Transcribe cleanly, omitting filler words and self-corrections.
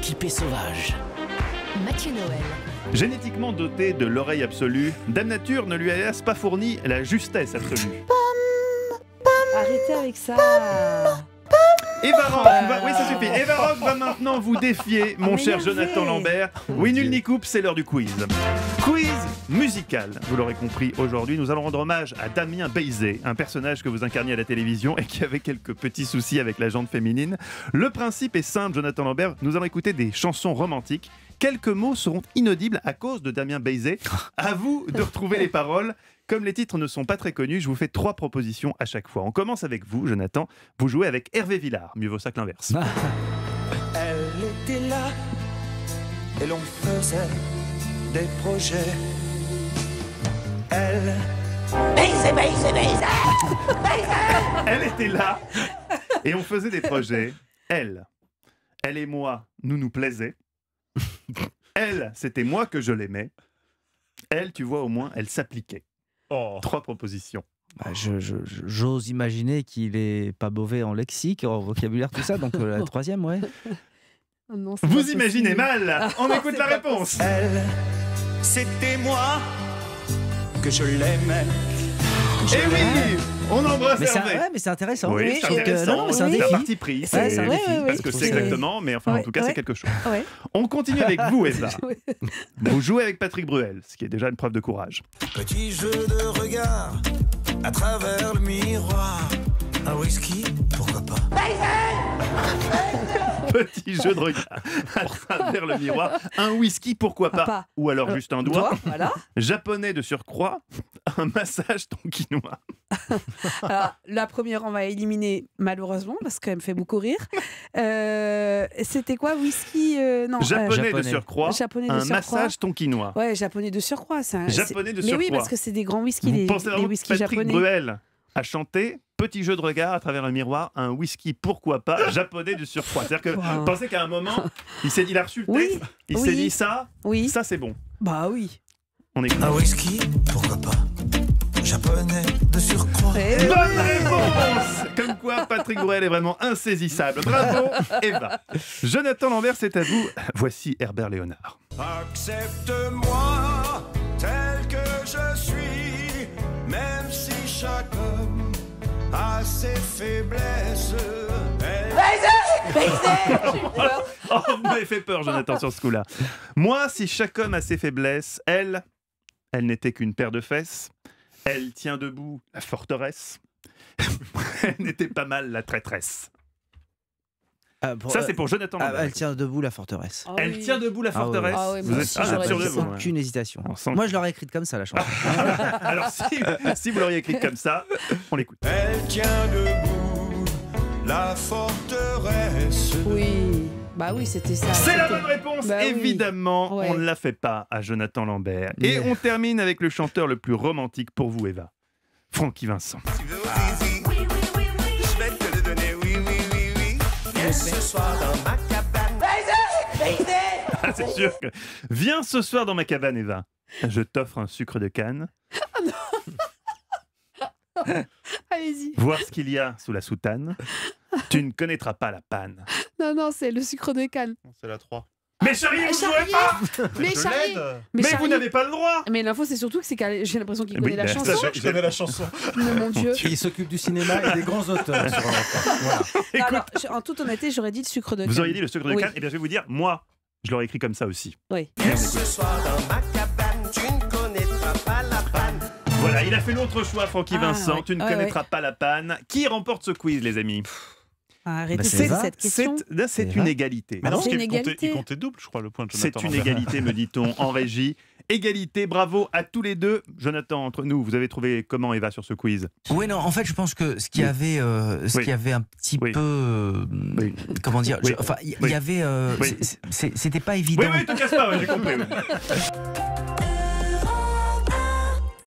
type est sauvage. Mathieu Noël. Génétiquement doté de l'oreille absolue, Dame Nature ne lui a hélas pas fourni la justesse absolue. Arrêtez avec ça. Eva Rock va... Oui, ça suffit. Eva Rock va maintenant vous défier, mon cher m'énerver. Jonathan Lambert. Oui, nul ni coupe, c'est l'heure du quiz. Quiz musical. Vous l'aurez compris, aujourd'hui, nous allons rendre hommage à Damien Bézet, un personnage que vous incarniez à la télévision et qui avait quelques petits soucis avec la jante féminine. Le principe est simple, Jonathan Lambert. Nous allons écouter des chansons romantiques. Quelques mots seront inaudibles à cause de Damien Bézet. À vous de retrouver les paroles. Comme les titres ne sont pas très connus, je vous fais 3 propositions à chaque fois. On commence avec vous, Jonathan. Vous jouez avec Hervé Villard. Mieux vaut ça que l'inverse. Elle était là et l'on faisait des projets. Elle Elle était là et on faisait des projets. Elle et moi, nous plaisait. Elle, c'était moi que je l'aimais. Elle, tu vois, au moins, elle s'appliquait. 3 propositions. Bah, j'ose imaginer qu'il est pas mauvais en lexique, en vocabulaire, tout ça. Donc la troisième, ouais. Oh non, c'est Vous pas imaginez possible. mal. On écoute c'est la pas réponse. Elle, c'était moi que je l'aimais. Eh oui, on embrasse Mais c'est Hervé. ouais, mais c'est intéressant. Oui, Je c'est trouve que- intéressant. non, mais c'est un C'est un défi. parti pris. Ouais, c'est un défi. Parce que c'est exactement, mais enfin, en tout cas, c'est quelque chose. Ouais. On continue avec vous, Eva. Ouais. Vous jouez avec Patrick Bruel, ce qui est déjà une preuve de courage. Petit jeu de regard à travers le miroir. Un whisky, pourquoi pas? Petit jeu de regard à travers le miroir. Un whisky, pourquoi pas? Pas. Ou alors juste un doigt. Voilà. Japonais de surcroît, un massage tonkinois. Alors, la première, on va éliminer malheureusement parce qu'elle me fait beaucoup rire. C'était quoi, whisky non, Japonais de Japonais. surcroît, Japonais de un surcroît. massage tonkinois. Ouais, japonais de surcroît. Japonais de Mais oui, surcroît. parce que c'est des grands whiskies, Vous les pensez vraiment que whiskies Patrick japonais. Bruel a chanté Petit jeu de regard à travers un miroir, un whisky, pourquoi pas, japonais de surcroît. C'est-à-dire que Wow. pensez qu'à un moment, il a reçu le Oui, texte, il oui. s'est dit ça, Oui. ça c'est bon. Bah oui. On écoute. Un whisky, pourquoi pas? Japonais de surcroît. Eh Bonne réponse! Comme quoi, Patrick Bruel est vraiment insaisissable. Bravo, Eva. Jonathan Lambert, c'est à vous. Voici Herbert Léonard. Accepte-moi tel que je suis, même si chaque homme a ses faiblesses. Oh, vous m'avez fait peur, Jonathan, sur ce coup-là. Moi, si chaque homme a ses faiblesses, elle n'était qu'une paire de fesses. Elle tient debout la forteresse. Elle n'était pas mal la traîtresse. Ça, c'est pour Jonathan Lambert. Elle tient debout la forteresse. Ah Elle oui. tient debout la Ah oui. forteresse. Ah oui, Vous moi êtes aussi, sûr j'aurais de dit vous, ça. ouais. Aucune hésitation. On sent Moi, je l'aurais écrite comme ça, la chanson. Alors, si vous l'auriez écrit comme ça, on l'écoute. Elle tient debout la forteresse. Oui. Bah oui, c'était ça. C'est la C'était- bonne réponse, Bah oui. évidemment. Ouais. On ne la fait pas à Jonathan Lambert. Et on termine avec le chanteur le plus romantique pour vous, Eva. Francky Vincent. Tu veux au zizi? Je vais te le donner, oui, oui, oui, oui. Viens ce soir dans ma cabane. Ah, c'est sûr que... Viens ce soir dans ma cabane, Eva. Je t'offre un sucre de canne. Allez-y. Voir ce qu'il y a sous la soutane. Tu ne connaîtras pas la panne. Non, non, c'est le sucre de canne. C'est la 3. Mais Charlie, vous jouez pas! Mais Je Charlie, l'aide. Mais vous Charlie- n'avez pas le droit! Mais l'info, c'est surtout que j'ai l'impression qu'il connaît Oui, la ben, chanson. ça, Je connais la chanson. Mais mon Dieu. Il s'occupe du cinéma et des grands auteurs sur Europe 1. Voilà. Non, alors, en toute honnêteté, j'aurais dit le sucre de canne. Vous auriez dit le sucre de Oui. canne, et bien je vais vous dire, moi, je l'aurais écrit comme ça aussi. Oui. Viens ce soir dans ma cabane. Tu ne connaîtras pas la panne. Voilà, il a fait l'autre choix, Francky Ah, Vincent. ouais. Tu ne Ouais, connaîtras pas la panne. Qui remporte ce quiz, les amis? Arrêtez Bah, de c'est poser Eva. cette question. C'est C'est une Eva. égalité. Mais non, c'est parce une qu'il égalité. comptait double, je crois, le point de C'est Jonathan une Lambert. égalité, me dit-on, en régie. Égalité, bravo à tous les deux. Jonathan, entre nous, vous avez trouvé comment Eva sur ce quiz? Oui, non, en fait, je pense que ce qui Oui. avait, Oui. un petit Oui. peu, Oui. comment dire, Oui. enfin, il Oui. y avait, Oui. c'était pas évident. Oui, oui, te casse pas, ouais, j'ai compris. Oui.